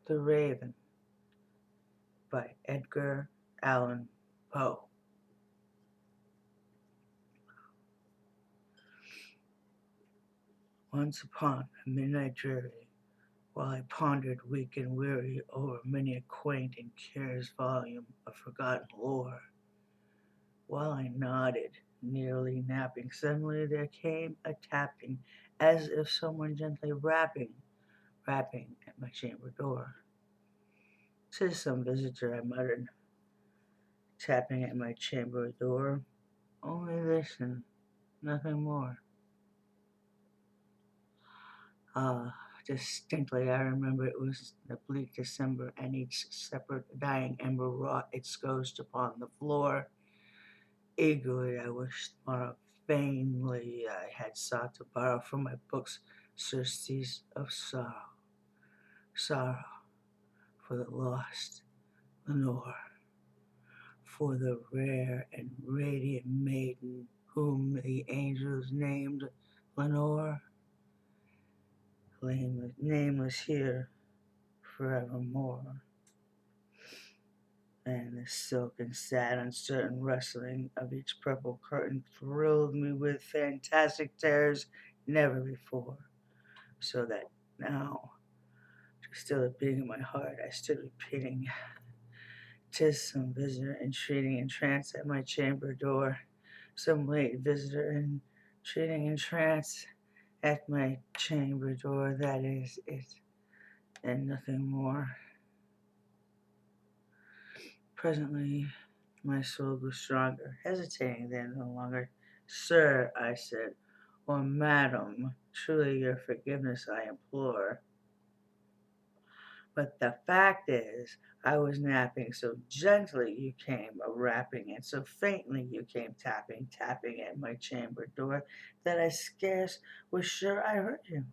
The Raven by Edgar Allan Poe. Once upon a midnight dreary, while I pondered weak and weary over many a quaint and curious volume of forgotten lore, while I nodded, nearly napping, suddenly there came a tapping, as if someone gently rapping at my chamber door. "'Tis some visitor," I muttered, tapping at my chamber door. "Only listen, nothing more." Distinctly I remember it was the bleak December, and each separate dying ember wrought its ghost upon the floor. Eagerly I wished tomorrow, vainly I had sought to borrow from my books surcease of sorrow for the lost Lenore, for the rare and radiant maiden whom the angels named Lenore, nameless here forevermore. And the silken, sad, uncertain rustling of each purple curtain thrilled me with fantastic terrors never before, so that now, to still the beating of my heart, I stood repeating, "'Tis some visitor entreating in trance at my chamber door, some late visitor entreating in trance at my chamber door, that is it, and nothing more." Presently my soul grew stronger, hesitating then no longer. "Sir," I said, "or madam, truly your forgiveness I implore. But the fact is, I was napping, so gently you came a rapping, and so faintly you came tapping at my chamber door, that I scarce was sure I heard you.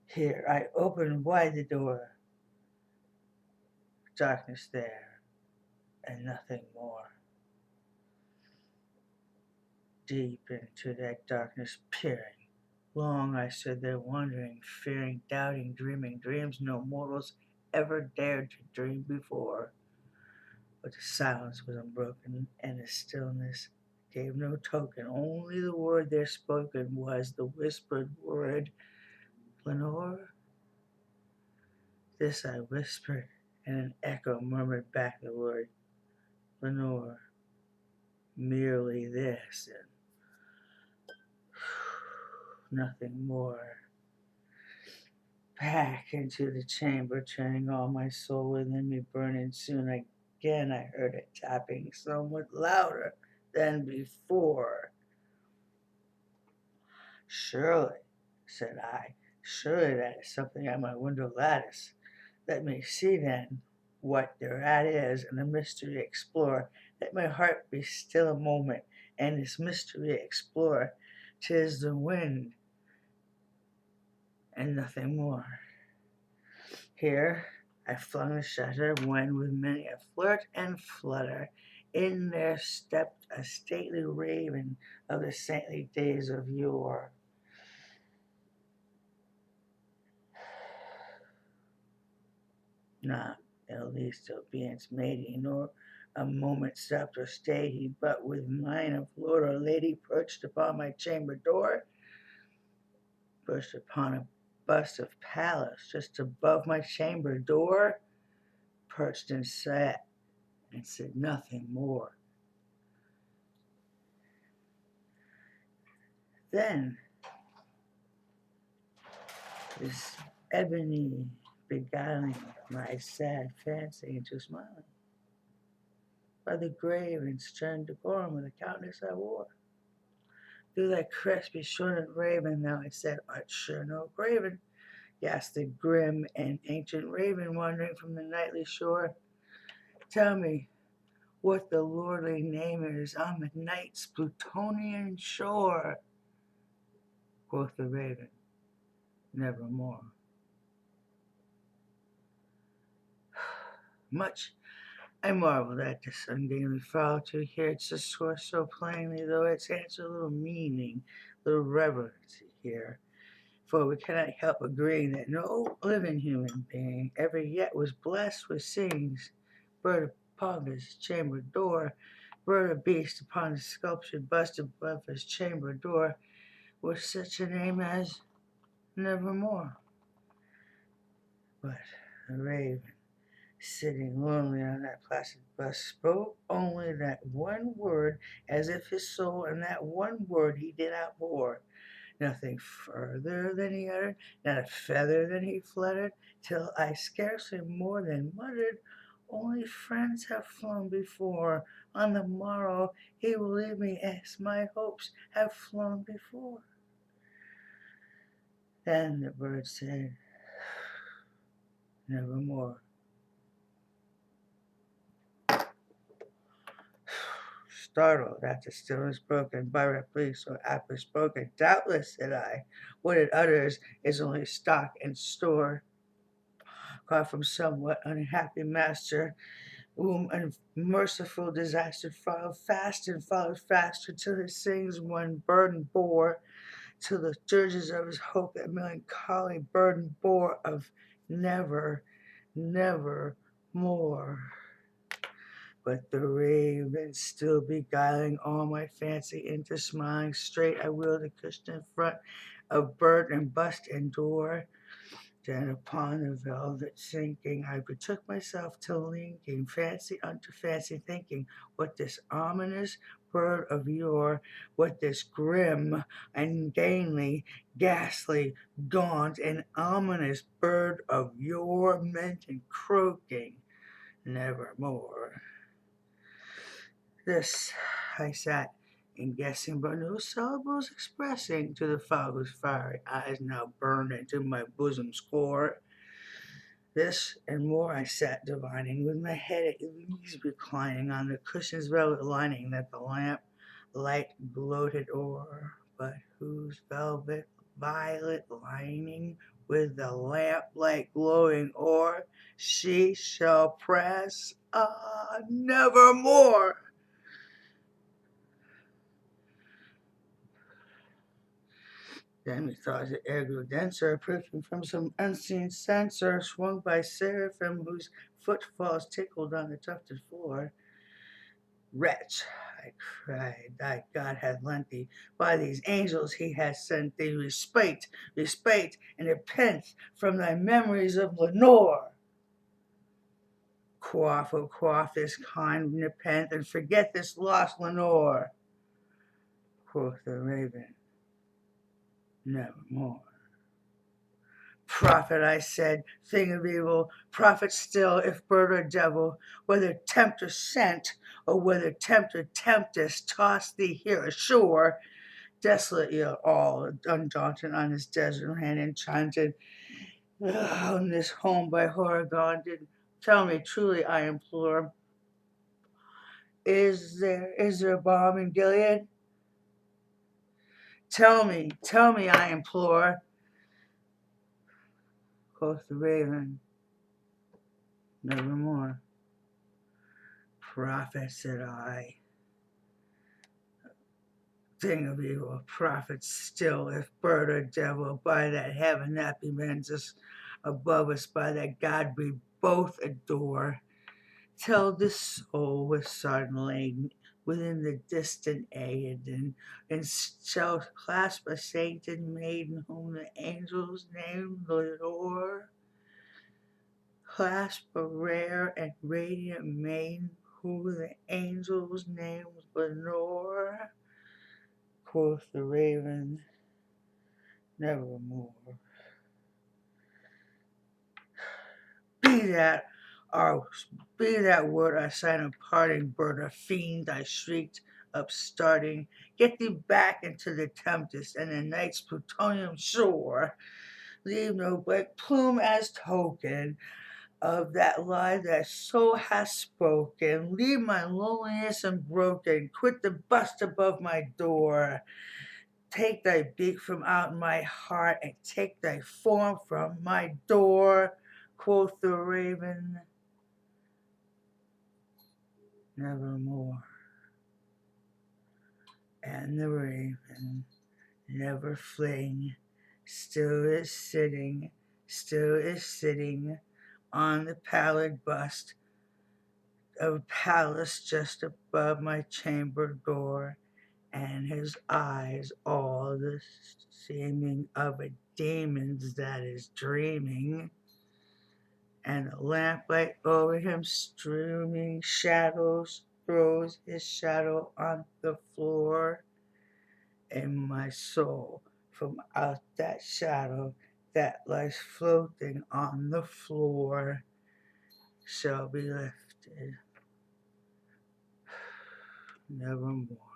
Here I opened wide the door, darkness there, and nothing more. Deep into that darkness peering, long I stood there wondering, fearing, doubting, dreaming dreams no mortals ever dared to dream before. But the silence was unbroken, and the stillness gave no token. Only the word there spoken was the whispered word, "Lenore." This I whispered, and an echo murmured back the word, "Lenore." Merely this, and nothing more. Back into the chamber, turning all my soul within me burning. Soon again I heard it tapping, somewhat louder than before. "Surely," said I, "surely that is something at my window lattice. Let me see then what thereat is, and the mystery explore. Let my heart be still a moment, and this mystery explore. 'Tis the wind, and nothing more." Here I flung the shutter, when with many a flirt and flutter in there stepped a stately raven of the saintly days of yore. Not in the least obedience made he, nor a moment stopped or stayed he, but with mien of lord or lady perched upon my chamber door, perched upon a bust of Pallas just above my chamber door, perched and sat and said nothing more. Then this ebony beguiling my sad fancy into smiling, by the grave and stern decorum of the countenance I wore. "Through thy crest be shortened raven, thou," I said, "art sure no graven." Yes, the grim and ancient raven wandering from the nightly shore. "Tell me what the lordly name is on the night's Plutonian shore." Quoth the raven, "Nevermore." Much I marveled at this ungainly fowl, to hear its discourse so plainly, though its answer little meaning, little reverence here. For we cannot help agreeing that no living human being ever yet was blessed with scenes, bird upon his chamber door, bird or beast upon his sculptured bust above his chamber door, with such a name as Nevermore. But the raven, sitting lonely on that placid bust, spoke only that one word, as if his soul in that one word he did outpour. Nothing further than he uttered, not a feather than he fluttered, till I scarcely more than muttered, only friends have flown before. On the morrow he will leave me as my hopes have flown before. Then the bird said, Nevermore. Startled at the stillness broken by replique so aptly spoken, doubtless, said I, what it utters is only stock and store, caught from somewhat unhappy master, whom unmerciful disaster followed fast and followed faster, till his sings one burden bore, till the dirges of his hope that melancholy burden bore of never, never more. But the raven still beguiling all my fancy into smiling straight, I wheeled the cushion in front of bird and bust and door. Then upon the velvet sinking, I betook myself to linking fancy unto fancy, thinking what this ominous bird of yore, what this grim, ungainly, ghastly, gaunt, and ominous bird of yore meant in croaking nevermore. This I sat in guessing, but no syllables expressing to the fowl whose fiery eyes now burned into my bosom's core. This and more I sat divining, with my head at ease reclining on the cushion's velvet lining that the lamp light gloated o'er, but whose velvet violet lining with the lamp light glowing o'er, she shall press nevermore. Then methought the air grew denser, approaching from some unseen censer, swung by seraphim whose footfalls tickled on the tufted floor. Wretch, I cried, thy God hath lent thee, by these angels he has sent thee, respite, respite, and repent from thy memories of Lenore. Quaff, oh quaff this kind nepenthe, and forget this lost Lenore. Quoth the raven, nevermore. Prophet, I said, thing of evil, prophet still, if bird or devil, whether tempter sent, or whether tempter temptest, toss thee here ashore, desolate yet all, undaunted on this desert land, enchanted on this home by horror gone. Did tell me truly, I implore, is there balm in Gilead? Tell me, I implore. Quoth the raven, nevermore. Prophet, said I, thing of evil, prophet still, if bird or devil, by that heaven that bemends us above us, by that God we both adore, tell this soul with sudden laden within the distant Aegean, and shall clasp a sainted maiden whom the angels name Lenore. Clasp a rare and radiant maiden whom the angels name Lenore. Quoth the raven, nevermore. Be that be that word our sign of parting, bird or fiend, I shrieked, upstarting. Get thee back into the tempest and the night's plutonium shore. Leave no black plume as token of that lie that soul has spoken. Leave my loneliness unbroken. Quit the bust above my door. Take thy beak from out my heart, and take thy form from my door. Quoth the raven, nevermore. And the raven, never fling, still is sitting on the pallid bust of a palace just above my chamber door, and his eyes all the seeming of a demon's that is dreaming, and the lamplight over him streaming shadows throws his shadow on the floor, and my soul from out that shadow that lies floating on the floor shall be lifted nevermore.